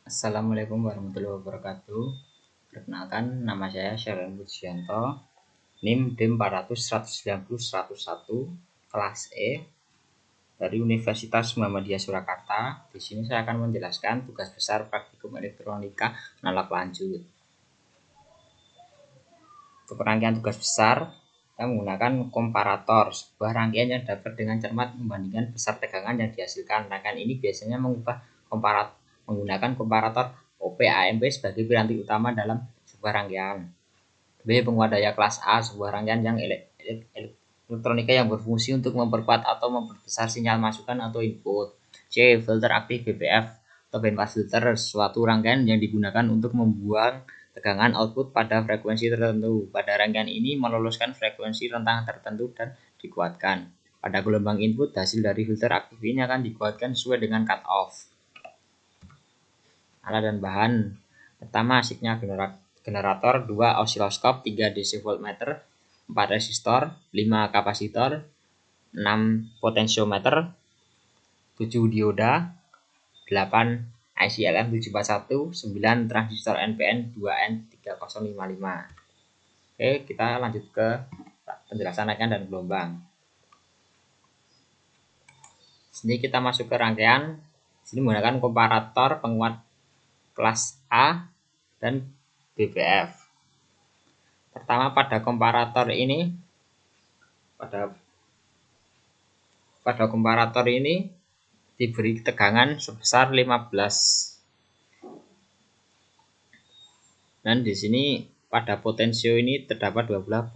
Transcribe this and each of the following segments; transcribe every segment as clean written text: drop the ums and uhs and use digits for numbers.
Assalamualaikum warahmatullahi wabarakatuh. Perkenalkan, nama saya Sharon Pujianto, NIM DIM 400 190 101, kelas E dari Universitas Muhammadiyah Surakarta. Di sini saya akan menjelaskan tugas besar praktikum elektronika menolak lanjut. Untuk rangkaian tugas besar, kita menggunakan komparator, sebuah rangkaian yang dapat dengan cermat membandingkan besar tegangan yang dihasilkan. Rangkaian ini biasanya menggunakan komparator OP-AMP sebagai piranti utama dalam sebuah rangkaian. B. Penguat daya kelas A, sebuah rangkaian yang elektronika yang berfungsi untuk memperkuat atau memperbesar sinyal masukan atau input. C. Filter aktif BPF atau bandpass filter, suatu rangkaian yang digunakan untuk membuang tegangan output pada frekuensi tertentu. Pada rangkaian ini meloloskan frekuensi rentang tertentu dan dikuatkan. Pada gelombang input, hasil dari filter aktif ini akan dikuatkan sesuai dengan cut off. Alat dan bahan: pertama, signal generator, 2 osiloskop, 3 DC voltmeter, 4 resistor, 5 kapasitor, 6 potensiometer, 7 dioda, 8 IC LM741, 9 transistor NPN 2N3055. Oke, kita lanjut ke penjelasan rangkaian dan gelombang. Sini kita masuk ke rangkaian. Sini menggunakan komparator penguat kelas A dan BPF. Pertama, pada komparator ini diberi tegangan sebesar 15. Dan di sini pada potensio ini terdapat dua buah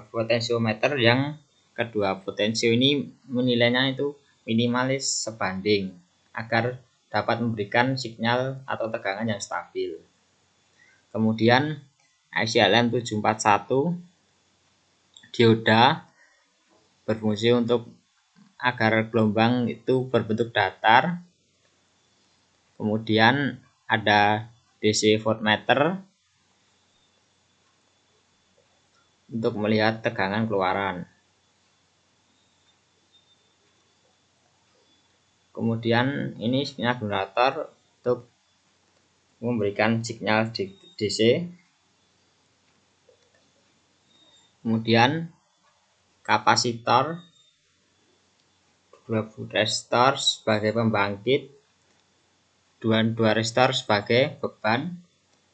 potensiometer, yang kedua potensio ini menilainya itu minimalis sebanding agar dapat memberikan sinyal atau tegangan yang stabil. Kemudian IC LM741 dioda berfungsi untuk agar gelombang itu berbentuk datar. Kemudian ada DC voltmeter untuk melihat tegangan keluaran. Kemudian ini sinyal generator untuk memberikan sinyal DC. Kemudian kapasitor, 2 resistor sebagai pembangkit, 2 resistor sebagai beban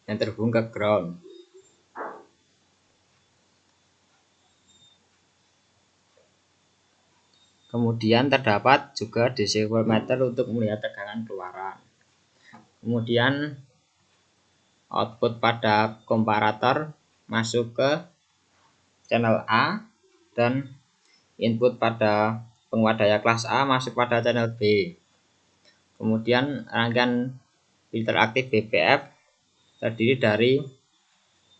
yang terhubung ke ground. Kemudian terdapat juga DC voltmeter untuk melihat tegangan keluaran. Kemudian output pada komparator masuk ke channel A dan input pada penguat daya kelas A masuk pada channel B. Kemudian rangkaian filter aktif BPF terdiri dari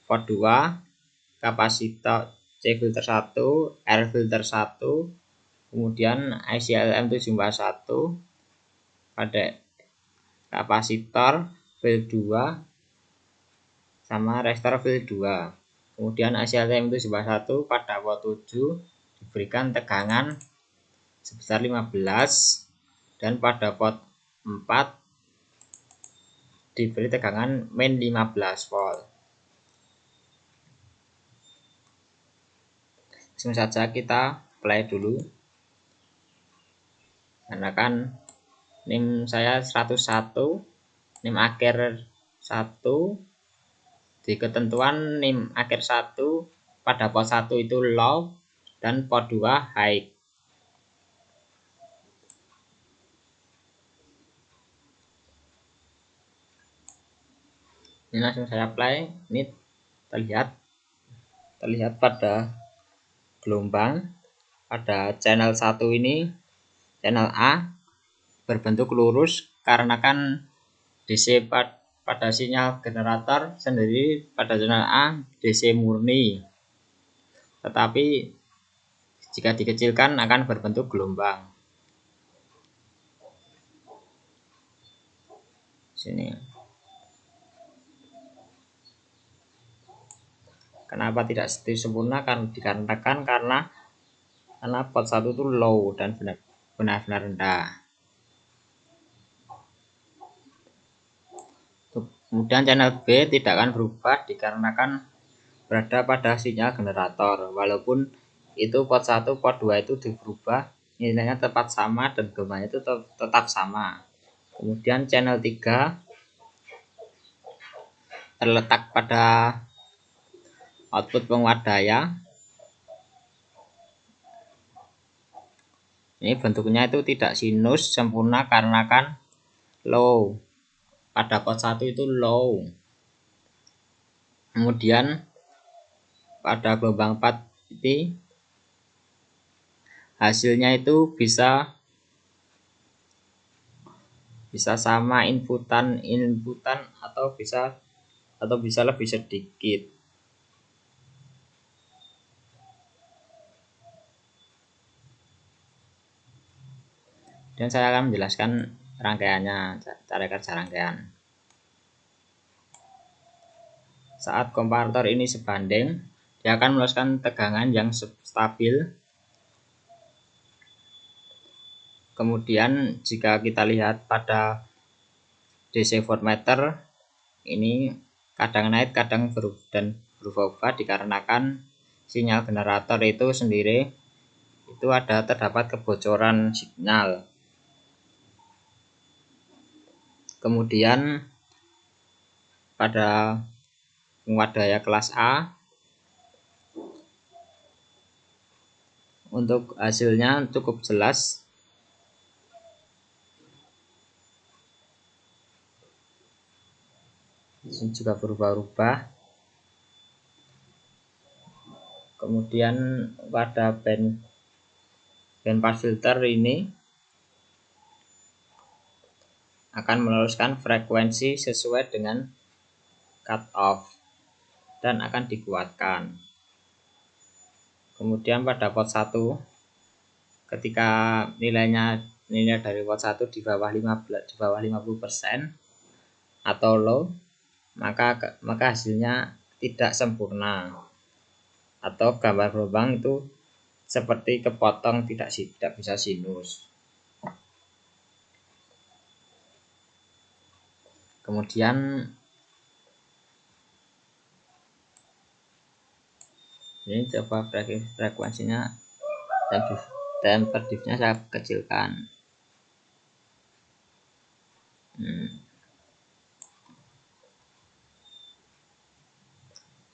port 2, kapasitor C filter 1, R filter 1, kemudian IC LM741 pada kapasitor fill 2 sama resistor fill 2. Kemudian IC LM741 pada port 7 diberikan tegangan sebesar 15 dan pada port 4 diberi tegangan min 15 volt. Langsung saja kita play dulu. Karena kan NIM saya 101, NIM akhir 1. Di ketentuan NIM akhir 1 pada port 1 itu low dan port 2 high. Ini langsung saya play. Ini terlihat pada gelombang pada channel 1 ini, channel A berbentuk lurus karena kan DC pada sinyal generator sendiri pada channel A DC murni, tetapi jika dikecilkan akan berbentuk gelombang. Sini. Kenapa tidak sempurna? Dikarenakan karena port 1 itu low dan benar-benar rendah. Kemudian channel B tidak akan berubah dikarenakan berada pada sinyal generator, walaupun itu port 1 port 2 itu berubah, nilainya tetap sama dan gelombangnya itu tetap sama. Kemudian channel 3 terletak pada output penguat daya. Ini bentuknya itu tidak sinus sempurna karena kan low. Pada port 1 itu low. Kemudian pada gelombang 4 ini hasilnya itu bisa sama inputan atau bisa lebih sedikit. Dan saya akan menjelaskan rangkaiannya, cara kerja rangkaian. Saat komparator ini sebanding, dia akan meloloskan tegangan yang stabil. Kemudian jika kita lihat pada DC voltmeter ini kadang naik kadang berubah-ubah dikarenakan sinyal generator itu sendiri itu terdapat kebocoran sinyal. Kemudian pada penguat daya kelas A untuk hasilnya cukup jelas. Ini juga berubah-ubah. Kemudian pada band pass filter ini akan meloloskan frekuensi sesuai dengan cut off dan akan dikuatkan. Kemudian pada port 1 ketika nilai dari port 1 di bawah 50% atau low, maka hasilnya tidak sempurna atau gambar gelombang itu seperti kepotong, tidak bisa sinus. Kemudian ini coba frekuensinya dan tempernya saya kecilkan.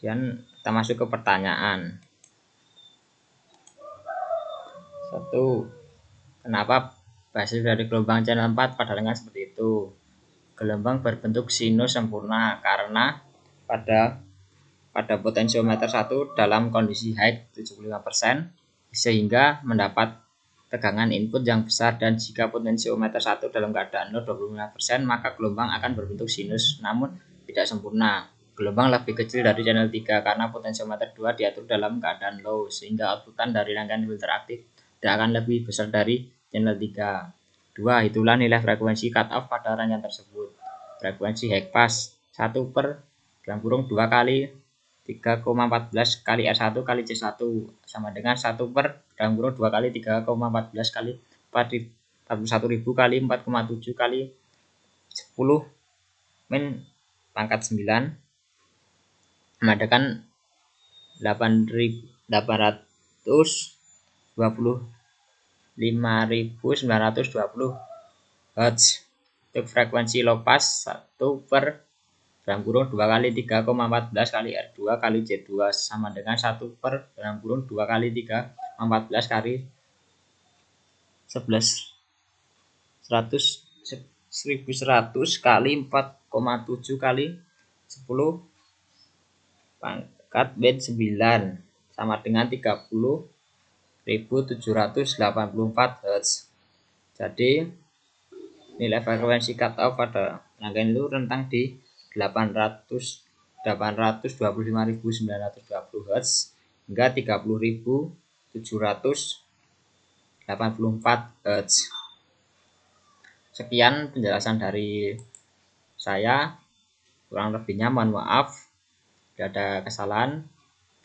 Kemudian kita masuk ke pertanyaan. 1. Kenapa basis dari gelombang channel 4 pada lengkap seperti itu? Gelombang berbentuk sinus sempurna karena pada potensiometer 1 dalam kondisi high 75% sehingga mendapat tegangan input yang besar, dan jika potensiometer 1 dalam keadaan low 25% maka gelombang akan berbentuk sinus namun tidak sempurna. Gelombang lebih kecil dari channel 3 karena potensiometer 2 diatur dalam keadaan low sehingga outputan dari rangkaian filter aktif tidak akan lebih besar dari channel 3. 2. Itulah nilai frekuensi cut off pada rangkaian tersebut. Frekuensi high pass 1 per 2 kali 3,14 kali R1 kali C1 sama dengan 1 per 2 kali 3,14 kali 41.000 kali 4,7 kali 10 min pangkat 9 mengadakan 825.920 Hz. Untuk frekuensi low pass 1 per 2 kali 3,14 kali R2 kali C2 sama dengan 1 per 2 kali 3,14 kali 1100 kali 4,7 kali 10 pangkat min 9 sama dengan 30.784 Hz. Jadi nilai frekuensi cut off pada rangkaian itu rentang di 825.920 Hz hingga 30.784 Hz. Sekian penjelasan dari saya, kurang lebihnya mohon maaf tidak ada kesalahan.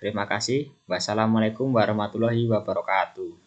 Terima kasih. Wassalamualaikum warahmatullahi wabarakatuh.